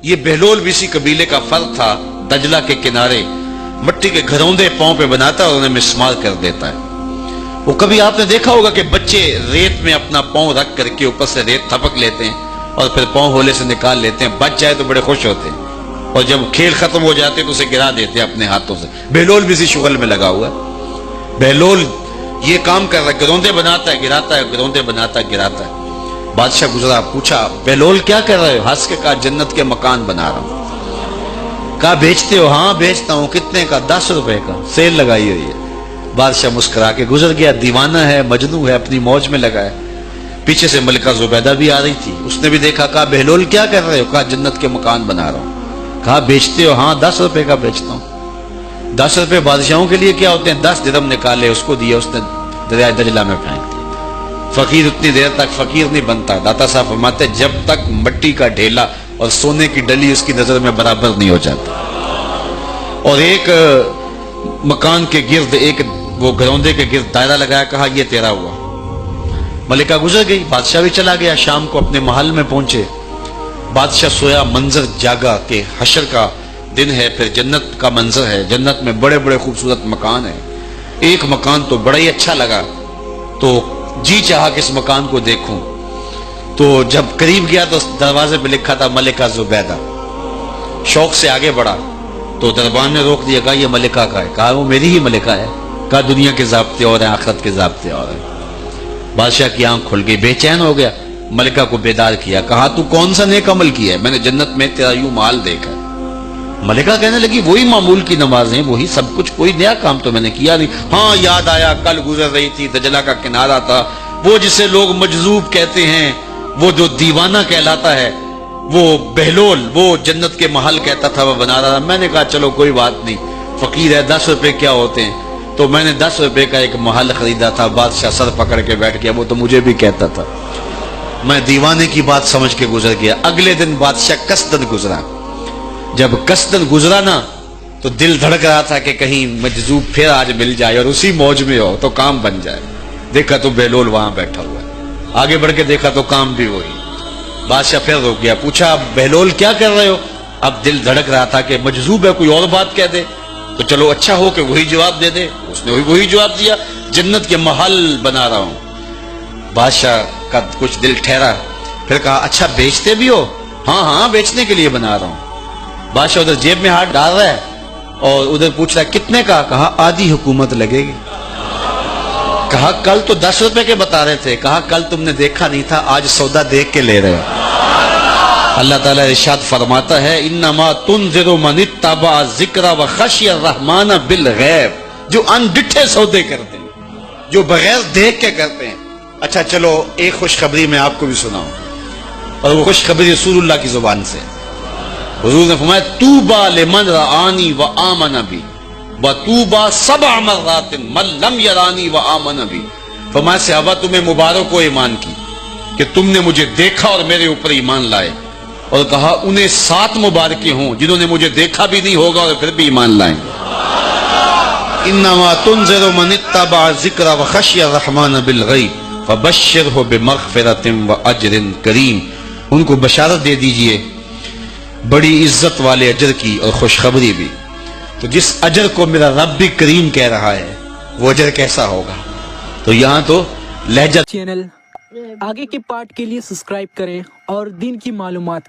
یہ بہلول بھی اسی قبیلے کا فرد تھا، دجلہ کے کنارے مٹی کے گھروندے پاؤں پہ بناتا ہے اور انہیں مسمار کر دیتا ہے۔ وہ کبھی آپ نے دیکھا ہوگا کہ بچے ریت میں اپنا پاؤں رکھ کر کے اوپر سے ریت تھپک لیتے ہیں اور پھر پاؤں ہولے سے نکال لیتے ہیں، بچ جائے تو بڑے خوش ہوتے ہیں، اور جب کھیل ختم ہو جاتے تو اسے گرا دیتے ہیں اپنے ہاتھوں سے۔ بہلول بھی اسی شغل میں لگا ہوا ہے۔ بہلول یہ کام کر رہا ہے، گروندے بناتا ہے گراتا ہے، گروندے بناتا ہے گراتا ہے۔ بادشاہ گزرا، پوچھا بہلول کیا کر رہے ہو؟ ہنس کے کہا جنت کے مکان بنا رہا ہوں۔ کہا بیچتے ہو؟ ہاں بیچتا ہوں۔ کتنے کا؟ 10 روپے کا، سیل لگائی ہوئی ہے۔ بادشاہ مسکرا کے گزر گیا، دیوانہ ہے، مجنوں ہے، اپنی موج میں لگا ہے۔ پیچھے سے ملکہ زبیدہ بھی آ رہی تھی، اس نے بھی دیکھا، کہا بہلول کیا کر رہے ہو؟ کہا جنت کے مکان بنا رہا ہوں۔ کہا بیچتے ہو؟ ہاں 10 روپے کا بیچتا ہوں۔ 10 روپے بادشاہوں کے لیے کیا ہوتے ہیں؟ 10 درہم نکالے، اس کو دیا، اس نے دریائے دجلہ میں پھینک دیا۔ فقیر اتنی دیر تک فقیر نہیں بنتا، داتا صاحب فرماتے جب تک مٹی کا ڈھیلا اور سونے کی ڈلی اس کی نظر میں برابر نہیں ہو جاتا۔ اور ایک مکان کے گرد، ایک وہ گروندے کے گرد دائرہ لگایا، کہا یہ تیرا ہوا۔ ملکہ گزر گئی، بادشاہ بھی چلا گیا۔ شام کو اپنے محل میں پہنچے، بادشاہ سویا، منظر جاگا کہ حشر کا دن ہے، پھر جنت کا منظر ہے، جنت میں بڑے بڑے خوبصورت مکان ہیں۔ ایک مکان تو بڑا ہی اچھا لگا، تو جی چاہا کہ اس مکان کو دیکھوں۔ تو جب قریب گیا تو دروازے پہ لکھا تھا ملکہ زبیدہ۔ شوق سے آگے بڑھا تو دربان نے روک دیا، کہا یہ ملکہ کا ہے؟ کہا وہ میری ہی ملکہ ہے۔ کہا دنیا کے ضابطے اور ہیں، آخرت کے ضابطے اور ہیں۔ بادشاہ کی آنکھ کھل گئی، بے چین ہو گیا، ملکہ کو بیدار کیا، کہا تو کون سا نیک عمل کیا ہے؟ میں نے جنت میں تیرا یوں مال دیکھا ہے۔ ملکہ کہنے لگی وہی معمول کی نمازیں، وہی سب کچھ، کوئی نیا کام تو میں نے کیا نہیں۔ ہاں یاد آیا، کل گزر رہی تھی، دجلہ کا کنارہ تھا، وہ جسے لوگ مجذوب کہتے ہیں، وہ جو دیوانہ کہلاتا ہے، وہ بہلول، وہ جنت کے محل کہتا تھا، وہ بنا رہا تھا۔ میں نے کہا چلو کوئی بات نہیں، فقیر ہے، 10 روپے کیا ہوتے ہیں، تو میں نے 10 روپے کا ایک محل خریدا تھا۔ بادشاہ سر پکڑ کے بیٹھ گیا، وہ تو مجھے بھی کہتا تھا۔ میں دیوانے کی بات سمجھ کے گزر گیا۔ اگلے دن بادشاہ قصدن گزرا۔ جب قصدن گزرا نا تو دل دھڑک رہا تھا کہ کہیں مجذوب پھر آج مل جائے اور اسی موج میں ہو تو کام بن جائے۔ دیکھا تو بہلول وہاں بیٹھا ہوا ہے، آگے بڑھ کے دیکھا تو کام بھی وہی۔ بادشاہ پھر رک گیا، پوچھا بہلول کیا کر رہے ہو؟ اب دل دھڑک رہا تھا کہ مجذوب ہے، کوئی اور بات کہہ دے تو چلو اچھا ہو کہ وہی جواب دے دے۔ اس نے وہی جواب دیا، جنت کے محل بنا رہا ہوں۔ بادشاہ کا کچھ دل ٹھہرا، پھر کہا اچھا بیچتے بھی ہو؟ ہاں ہاں بیچنے کے لیے بنا رہا ہوں۔ بادشاہ ادھر جیب میں ہاتھ ڈال رہا ہے اور ادھر پوچھ رہا ہے کتنے کا؟ کہا آدھی حکومت لگے گی۔ کہا کل تو 10 روپے کے بتا رہے تھے۔ کہا کل تم نے دیکھا نہیں تھا، آج سودا دیکھ کے لے رہے ہو۔ اللہ تعالیٰ ارشاد فرماتا ہے انما تنذر من اتبع الذکر وخشی الرحمن بالغیب، جو انڈٹھے سودے کرتے ہیں، جو بغیر دیکھ کے کرتے ہیں۔ اچھا چلو ایک خوشخبری میں آپ کو بھی سناؤں، اور وہ خوشخبری رسول اللہ کی زبان سے۔ حضور نے فرمایا طوبی لمن رآنی وآمن بی وطوبی 7 مرات من لم یرانی وآمن بی۔ فرمایا صحابہ تمہیں مبارک ہو ایمان کی کہ تم نے مجھے دیکھا اور میرے اوپر ایمان لائے، اور کہا انہیں 7 مبارکیں ہوں جنہوں نے مجھے دیکھا بھی نہیں ہوگا اور پھر بھی ایمان لائیں۔ انما تنذر من اتبع الذکر وخشی الرحمن بالغیب فبشرہ بمغفرۃ واجر کریم۔ ان کو بشارت دے دیجئے بڑی عزت والے اجر کی اور خوشخبری بھی۔ تو جس اجر کو میرا رب بھی کریم کہہ رہا ہے وہ اجر کیسا ہوگا؟ تو یہاں تو لہجہ چینل آگے کے پارٹ کے لیے سبسکرائب کریں اور دین کی معلومات